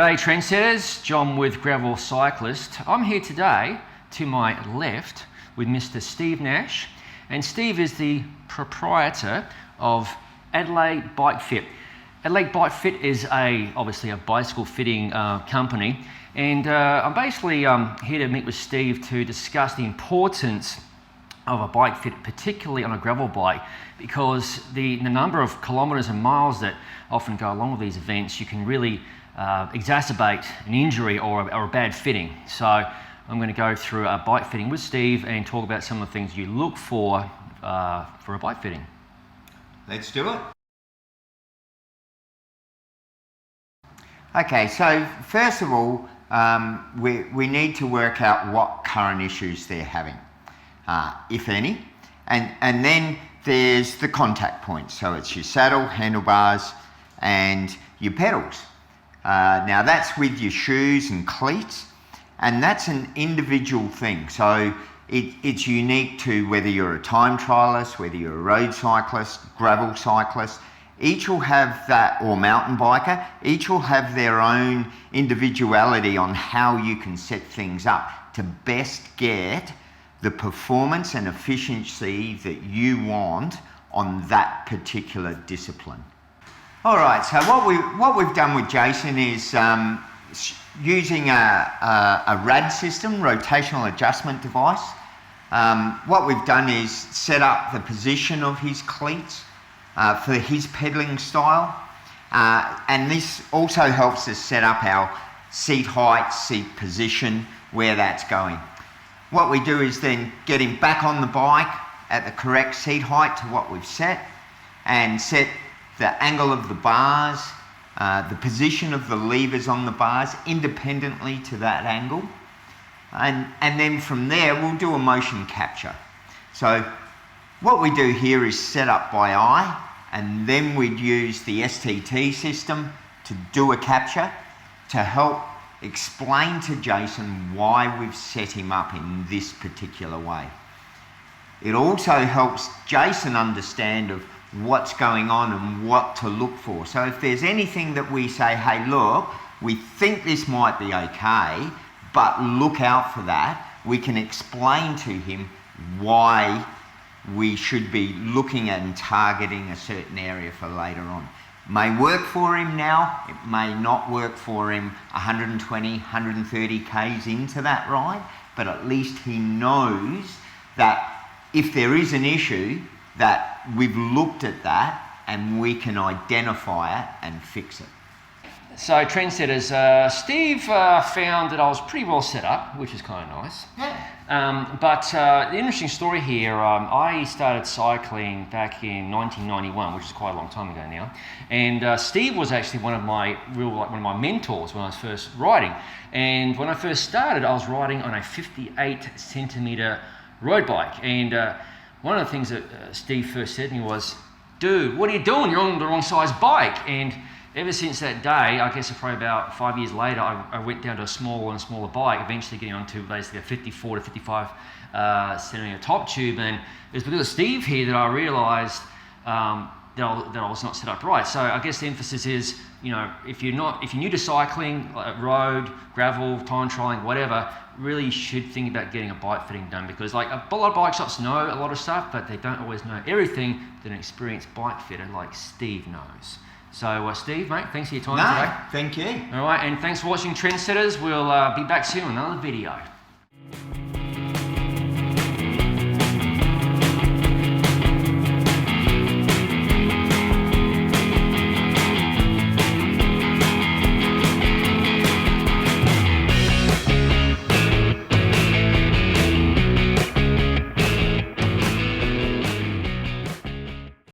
G'day trendsetters, John with Gravel Cyclist. I'm here today to my left with Mr. Steve Nash, and Steve is the proprietor of Adelaide Bike Fit. Adelaide Bike Fit is obviously a bicycle fitting company, and I'm basically here to meet with Steve to discuss the importance of a bike fit, particularly on a gravel bike, because the number of kilometres and miles that often go along with these events, you can really exacerbate an injury or a bad fitting. So I'm going to go through a bike fitting with Steve and talk about some of the things you look for a bike fitting. Let's do it. Okay, so first of all, we need to work out what current issues they're having, if any, and then there's the contact points. So it's your saddle, handlebars, and your pedals. Now that's with your shoes and cleats, and that's an individual thing. So it's unique to whether you're a time trialist, whether you're a road cyclist, gravel cyclist. Each will have that, or mountain biker, each will have their own individuality on how you can set things up to best get the performance and efficiency that you want on that particular discipline. All right, so what we've done with Jason is using a RAD system, rotational adjustment device. What we've done is set up the position of his cleats for his pedaling style, and this also helps us set up our seat height, seat position, where that's going. What we do is then get him back on the bike at the correct seat height to what we've set, and set the angle of the bars, the position of the levers on the bars independently to that angle. And then from there, we'll do a motion capture. So what we do here is set up by eye, and then we'd use the STT system to do a capture to help explain to Jason why we've set him up in this particular way. It also helps Jason understand of what's going on and what to look for. So if there's anything that we say, hey look, we think this might be okay, but look out for that, we can explain to him why we should be looking at and targeting a certain area for later on. May work for him now, it may not work for him 120, 130 Ks into that ride, but at least he knows that if there is an issue, that we've looked at that and we can identify it and fix it. So trendsetters, Steve found that I was pretty well set up, which is kind of nice. Yeah. But the interesting story here, I started cycling back in 1991, which is quite a long time ago now. And Steve was actually one of my mentors when I was first riding. And when I first started, I was riding on a 58 centimetre road bike. And one of the things that Steve first said to me was, "Dude, what are you doing? You're on the wrong size bike." And ever since that day, I guess probably about 5 years later, I went down to a smaller and smaller bike, eventually getting onto basically a 54 to 55 centimetre top tube. And it was because of Steve here that I realised that I was not set up right. So I guess the emphasis is, you know, if you're new to cycling, like road, gravel, time trialing, whatever, really should think about getting a bike fitting done, because like a lot of bike shops know a lot of stuff, but they don't always know everything that an experienced bike fitter like Steve knows. So Steve, mate, thanks for your time today. Thank you. All right, and thanks for watching Trendsetters. We'll be back soon with another video.